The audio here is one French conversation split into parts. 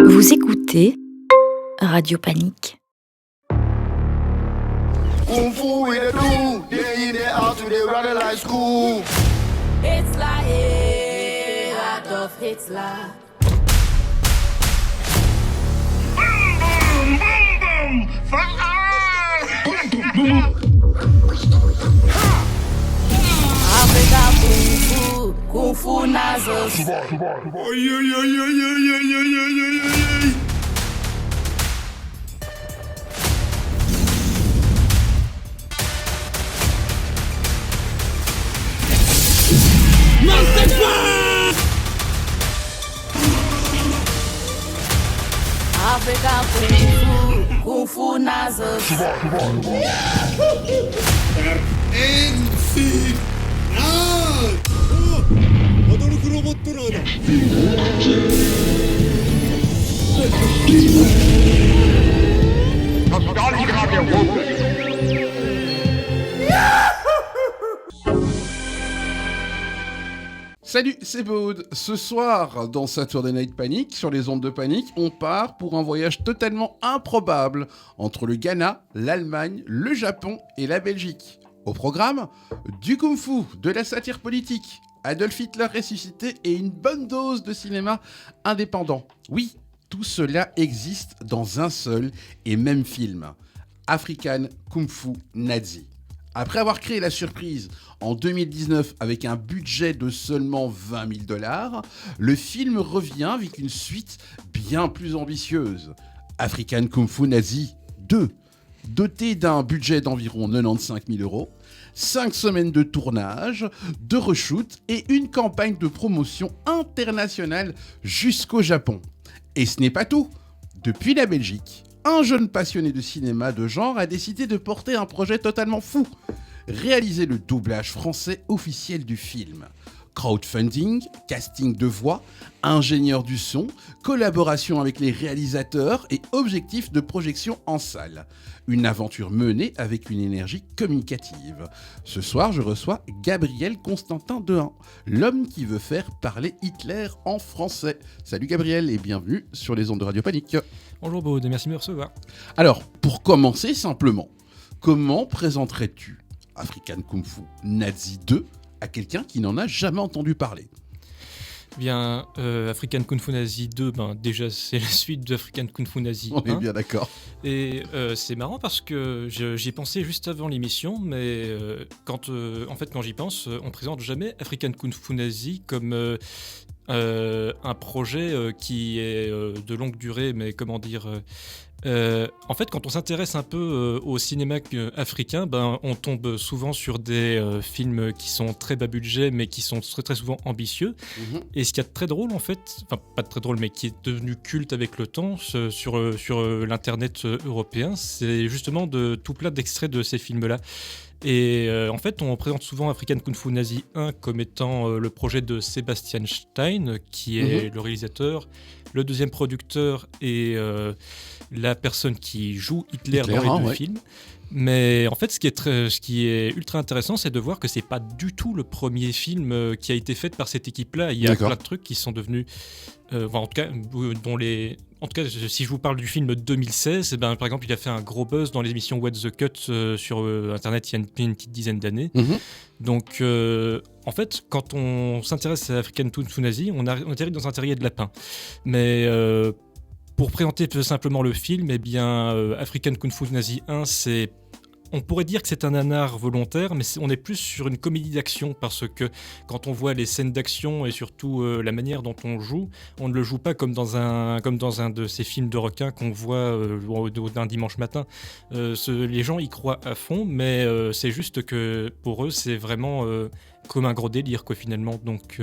Vous écoutez Radio Panique. Kung Fu we dey do, day in day out we dey run it like school. Hitler, Adolf Hitler. Boom, boom, boom, for all. Afrika Kung Fu Nazos. Oi, oi, oi, oi, oi, oi, oi, oi, oi. Afrika Kung Fu Nazos. Salut, c'est Baud. Ce soir, dans Saturday Night Panic, sur les ondes de Panique, on part pour un voyage totalement improbable entre le Ghana, l'Allemagne, le Japon et la Belgique. Au programme, du kung-fu, de la satire politique, Adolf Hitler ressuscité et une bonne dose de cinéma indépendant. Oui, tout cela existe dans un seul et même film, African Kung Fu Nazi. Après avoir créé la surprise en 2019 avec un budget de seulement 20 000 $, le film revient avec une suite bien plus ambitieuse, African Kung Fu Nazi 2. Doté d'un budget d'environ 95 000 €, 5 semaines de tournage, de reshoot et une campagne de promotion internationale jusqu'au Japon. Et ce n'est pas tout. Depuis la Belgique, un jeune passionné de cinéma de genre a décidé de porter un projet totalement fou. Réaliser le doublage français officiel du film. Crowdfunding, casting de voix, ingénieur du son, collaboration avec les réalisateurs et objectif de projection en salle. Une aventure menée avec une énergie communicative. Ce soir, je reçois Gabriel Constantin Dehain, l'homme qui veut faire parler Hitler en français. Salut Gabriel et bienvenue sur les ondes de Radio Panique. Bonjour Baud, merci de me recevoir. Alors, pour commencer simplement, comment présenterais-tu African Kung Fu Nazi 2 à quelqu'un qui n'en a jamais entendu parler? Bien, African Kung Fu Nazi 2, déjà c'est la suite d'African Kung Fu Nazi 1. On est bien d'accord. Et c'est marrant parce que j'y ai pensé juste avant l'émission, mais quand j'y pense, on présente jamais African Kung Fu Nazi comme un projet qui est de longue durée, mais comment dire... en fait, quand on s'intéresse un peu au cinéma africain, on tombe souvent sur des films qui sont très bas budget, mais qui sont très, très souvent ambitieux. Et ce qu'il y a de très drôle, en fait, enfin pas de très drôle, mais qui est devenu culte avec le temps sur l'internet européen, c'est justement de tout plein d'extraits de ces films-là. Et en fait, on présente souvent African Kung Fu Nazi 1 comme étant le projet de Sebastian Stein, qui est le réalisateur, le deuxième producteur et la personne qui joue Hitler dans les deux films. Mais en fait, ce qui est ultra intéressant, c'est de voir que c'est pas du tout le premier film qui a été fait par cette équipe-là. Il y a plein de trucs qui sont devenus, en tout cas, si je vous parle du film 2016, par exemple, il a fait un gros buzz dans les émissions What the Cut sur Internet il y a une petite dizaine d'années. Donc, en fait, quand on s'intéresse à African Kung Fu Nazi, on atterrit dans un terrier de lapin. Mais pour présenter simplement le film, African Kung Fu Nazi 1, on pourrait dire que c'est un nanar volontaire, mais on est plus sur une comédie d'action parce que quand on voit les scènes d'action et surtout la manière dont on joue, on ne le joue pas comme dans un de ces films de requins qu'on voit d'un dimanche matin. Les gens y croient à fond, mais c'est juste que pour eux, c'est vraiment comme un gros délire finalement. Donc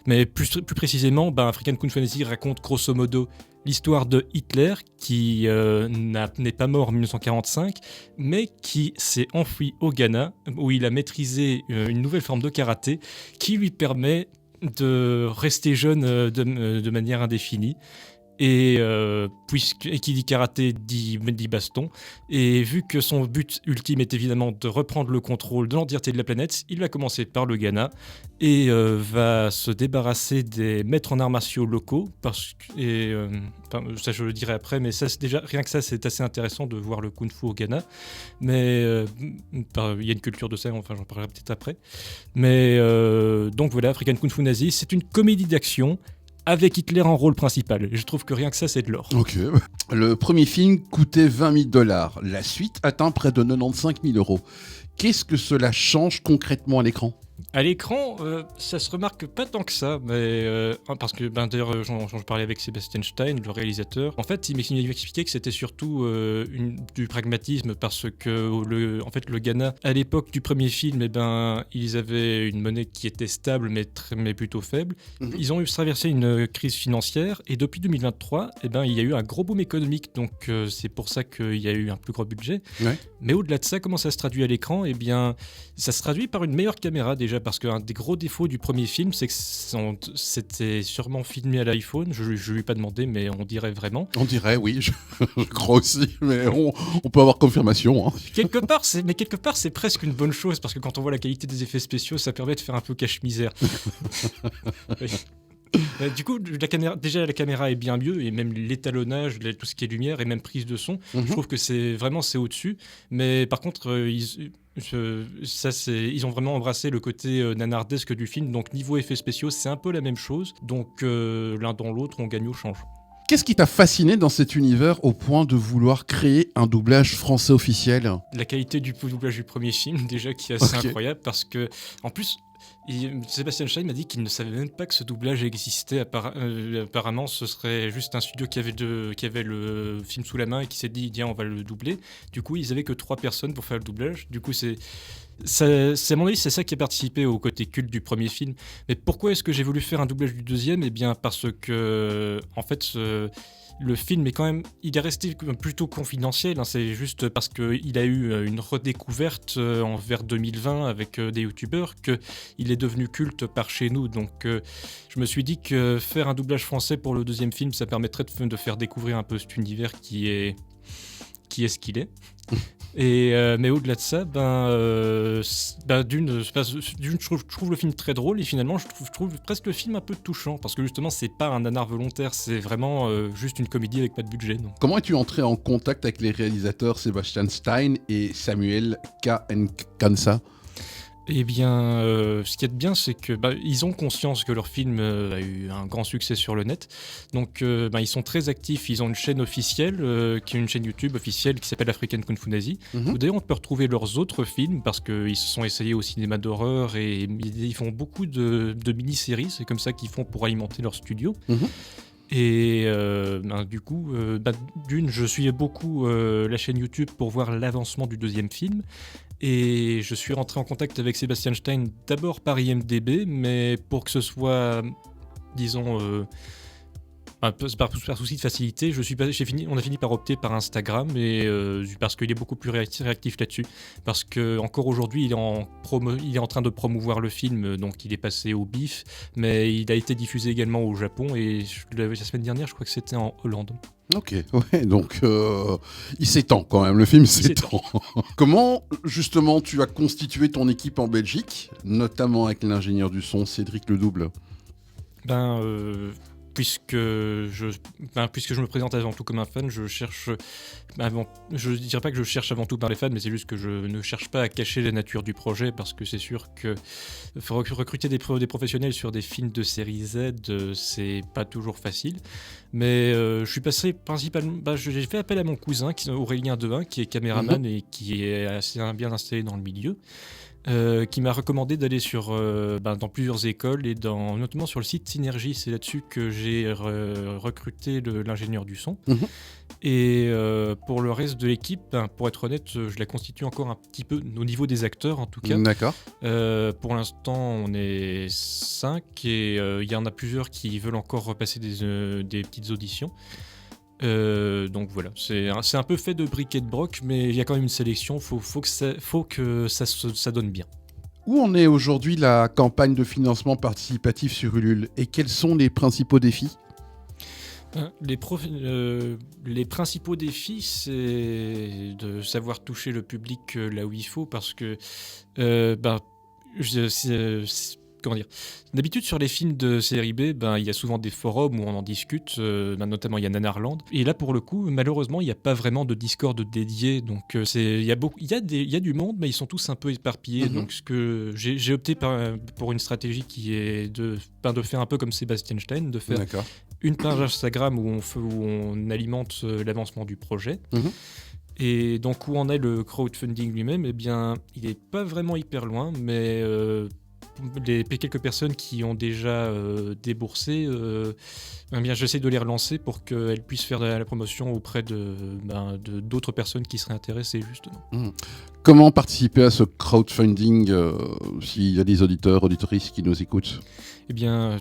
mais plus précisément, African Kung Fu Nazi raconte grosso modo l'histoire de Hitler qui n'est pas mort en 1945, mais qui s'est enfui au Ghana, où il a maîtrisé une nouvelle forme de karaté qui lui permet de rester jeune de manière indéfinie. Et et qui dit karaté dit baston. Et vu que son but ultime est évidemment de reprendre le contrôle de l'entièreté de la planète, il va commencer par le Ghana et va se débarrasser des maîtres en arts martiaux locaux. Ça je le dirai après, mais ça, c'est déjà, rien que ça, c'est assez intéressant de voir le kung-fu au Ghana. Mais il y a une culture de ça, enfin j'en parlerai peut-être après. Mais donc voilà, African Kung Fu Nazi, c'est une comédie d'action avec Hitler en rôle principal. Je trouve que rien que ça, c'est de l'or. Ok. Le premier film coûtait $20 000. La suite atteint près de 95 000 €. Qu'est-ce que cela change concrètement à l'écran ? À l'écran, ça se remarque pas tant que ça, mais parce que d'ailleurs j'en parlais avec Sébastien Stein, le réalisateur. En fait, il m'expliquait que c'était surtout du pragmatisme parce que en fait le Ghana, à l'époque du premier film, ils avaient une monnaie qui était stable mais plutôt faible. Ils ont traversé une crise financière et depuis 2023, il y a eu un gros boom économique, donc c'est pour ça qu'il y a eu un plus gros budget. Ouais. Mais au-delà de ça, comment ça se traduit à l'écran ? Ça se traduit par une meilleure caméra déjà, parce qu'un des gros défauts du premier film, c'est que c'était sûrement filmé à l'iPhone. Je lui ai pas demandé, mais on dirait vraiment. On dirait, oui, je crois aussi, mais on peut avoir confirmation. Hein. Quelque part, c'est presque une bonne chose, parce que quand on voit la qualité des effets spéciaux, ça permet de faire un peu cache-misère. Oui. Du coup, la caméra est bien mieux, et même l'étalonnage, tout ce qui est lumière et même prise de son, je trouve que c'est au-dessus. Mais par contre, ils ont vraiment embrassé le côté nanardesque du film. Donc niveau effets spéciaux, c'est un peu la même chose. Donc l'un dans l'autre, on gagne au change. Qu'est-ce qui t'a fasciné dans cet univers au point de vouloir créer un doublage français officiel ? La qualité du doublage du premier film, déjà, qui est assez incroyable, parce que, en plus, Sébastien Stein m'a dit qu'il ne savait même pas que ce doublage existait. Apparemment, ce serait juste un studio qui avait le film sous la main et qui s'est dit, tiens, on va le doubler. Du coup, ils avaient que 3 personnes pour faire le doublage. Du coup, à mon avis, c'est ça qui a participé au côté culte du premier film. Mais pourquoi est-ce que j'ai voulu faire un doublage du deuxième ? Eh bien, parce que, en fait, le film il est resté plutôt confidentiel. Hein. C'est juste parce qu'il a eu une redécouverte vers 2020 avec des youtubeurs qu'il est devenu culte par chez nous. Donc, je me suis dit que faire un doublage français pour le deuxième film, ça permettrait de faire découvrir un peu cet univers qui est ce qu'il est. Mais au-delà de ça, je trouve le film très drôle, et finalement je trouve presque le film un peu touchant, parce que justement c'est pas un nanar volontaire, c'est vraiment juste une comédie avec pas de budget. Donc. Comment es-tu entré en contact avec les réalisateurs Sébastien Stein et Samuel Kansa ? Eh bien, ce qui est bien, c'est que ils ont conscience que leur film a eu un grand succès sur le net. Donc, ils sont très actifs. Ils ont une chaîne officielle, qui est une chaîne YouTube officielle qui s'appelle African Kung Fu Nazi. Où d'ailleurs, on peut retrouver leurs autres films parce qu'ils se sont essayés au cinéma d'horreur et ils font beaucoup de mini-séries. C'est comme ça qu'ils font pour alimenter leur studio. Et du coup, je suivais beaucoup la chaîne YouTube pour voir l'avancement du deuxième film. Et je suis rentré en contact avec Sébastien Stein d'abord par IMDb, mais pour que ce soit, disons, par souci de facilité, on a fini par opter par Instagram, parce qu'il est beaucoup plus réactif là-dessus. Parce qu'encore aujourd'hui, il est en train de promouvoir le film, donc il est passé au BIF, mais il a été diffusé également au Japon, et la semaine dernière, je crois que c'était en Hollande. Ok, ouais, donc il s'étend quand même, le film s'étend. Comment, justement, tu as constitué ton équipe en Belgique, notamment avec l'ingénieur du son Cédric Ledouble ? Puisque je me présente avant tout comme un fan, je dirais pas que je cherche avant tout par les fans, mais c'est juste que je ne cherche pas à cacher la nature du projet, parce que c'est sûr que recruter des professionnels sur des films de série Z, c'est pas toujours facile. Mais je suis passé principalement, j'ai fait appel à mon cousin Aurélien Dehain, qui est caméraman et qui est assez bien installé dans le milieu. Qui m'a recommandé d'aller dans plusieurs écoles et notamment sur le site Synergie. C'est là-dessus que j'ai recruté l'ingénieur du son. Et pour le reste de l'équipe, pour être honnête, je la constitue encore un petit peu au niveau des acteurs en tout cas. D'accord. Pour l'instant, on est 5 et il y en a plusieurs qui veulent encore repasser des petites auditions. Donc voilà, c'est un peu fait de briques et de broc, mais il y a quand même une sélection, faut que ça donne bien. Où en est aujourd'hui la campagne de financement participatif sur Ulule, et quels sont les principaux défis ? Les principaux défis, c'est de savoir toucher le public là où il faut, parce que comment dire, d'habitude sur les films de série B, il y a souvent des forums où on en discute, notamment il y a Nanarland, et là pour le coup malheureusement il n'y a pas vraiment de Discord dédié, donc il y a du monde, mais ils sont tous un peu éparpillés. Donc ce que j'ai opté pour une stratégie qui est de faire un peu comme Sébastien Stein, de faire une page Instagram où on alimente l'avancement du projet. Et donc où en est le crowdfunding lui-même, eh bien il n'est pas vraiment hyper loin, mais quelques personnes qui ont déjà déboursé, j'essaie de les relancer pour qu'elles puissent faire de la promotion auprès de d'autres personnes qui seraient intéressées justement. Comment participer à ce crowdfunding s'il y a des auditeurs, auditrices qui nous écoutent ? Eh bien,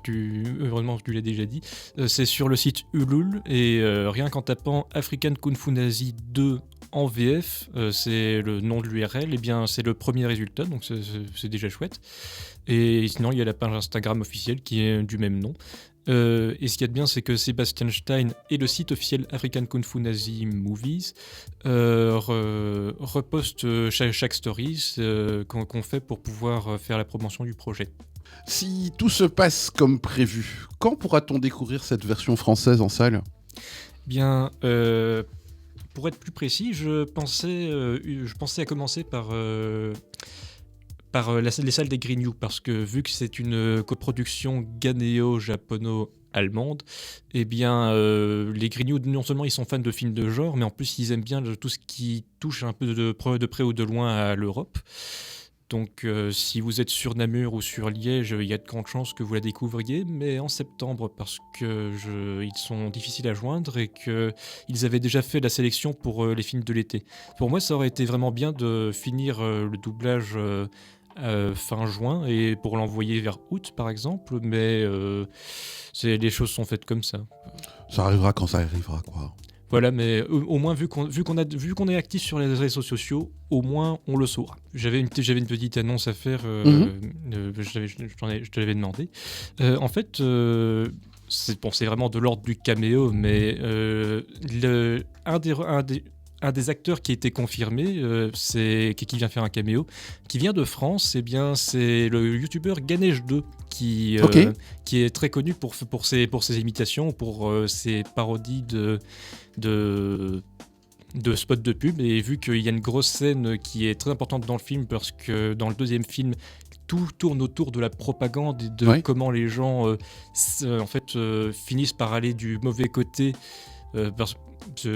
heureusement que tu l'as déjà dit, c'est sur le site Ulule, et rien qu'en tapant African Kung Fu Nazi 2 en VF, c'est le nom de l'URL, eh bien c'est le premier résultat, donc c'est déjà chouette. Et sinon, il y a la page Instagram officielle qui est du même nom. Et ce qu'il y a de bien, c'est que Sébastien Stein et le site officiel African Kung Fu Nazi Movies repostent chaque story qu'on fait pour pouvoir faire la promotion du projet. Si tout se passe comme prévu, quand pourra-t-on découvrir cette version française en salle ? Bien, pour être plus précis, je pensais à commencer par les salles des Grignoux, parce que vu que c'est une coproduction ghanéo-japono-allemande, eh bien les Grignoux, non seulement ils sont fans de films de genre, mais en plus ils aiment bien tout ce qui touche un peu de près ou de loin à l'Europe. Donc si vous êtes sur Namur ou sur Liège, il y a de grandes chances que vous la découvriez, mais en septembre, parce que ils sont difficiles à joindre et qu'ils avaient déjà fait la sélection pour les films de l'été. Pour moi, ça aurait été vraiment bien de finir le doublage fin juin et pour l'envoyer vers août par exemple, mais les choses sont faites comme ça. Ça arrivera quand ça arrivera, quoi. Voilà, mais au moins vu qu'on est actif sur les réseaux sociaux, au moins on le saura. J'avais une petite annonce à faire, je te l'avais demandé. En fait, c'est vraiment de l'ordre du caméo, mais un des acteurs qui a été confirmé, qui vient faire un caméo, qui vient de France, eh bien, c'est le youtubeur Ganesh2, qui est très connu pour ses imitations, pour ses parodies de spots de pub. Et vu qu'il y a une grosse scène qui est très importante dans le film, parce que dans le deuxième film, tout tourne autour de la propagande et de comment les gens finissent par aller du mauvais côté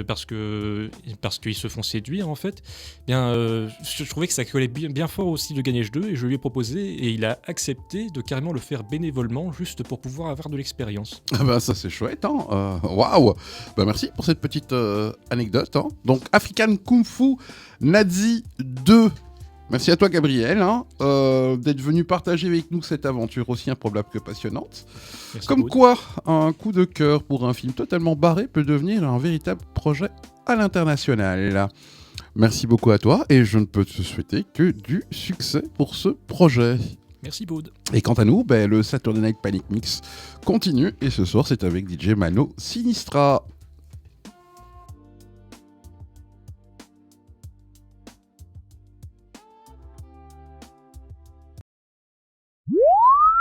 parce qu'ils se font séduire en fait. Bien, je trouvais que ça collait bien fort aussi de Ganesh 2 et je lui ai proposé et il a accepté de carrément le faire bénévolement juste pour pouvoir avoir de l'expérience. Ah bah ça c'est chouette, hein. Waouh. Bah merci pour cette petite anecdote, hein. Donc African Kung Fu Nazi 2. Merci à toi Gabriel, d'être venu partager avec nous cette aventure aussi improbable que passionnante. Merci. Comme beaucoup. Quoi, un coup de cœur pour un film totalement barré peut devenir un véritable projet à l'international. Merci beaucoup à toi et je ne peux te souhaiter que du succès pour ce projet. Merci Baud. Et quant à nous, le Saturday Night Panic Mix continue et ce soir c'est avec DJ Mano Sinistra.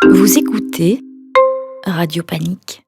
Vous écoutez Radio Panique.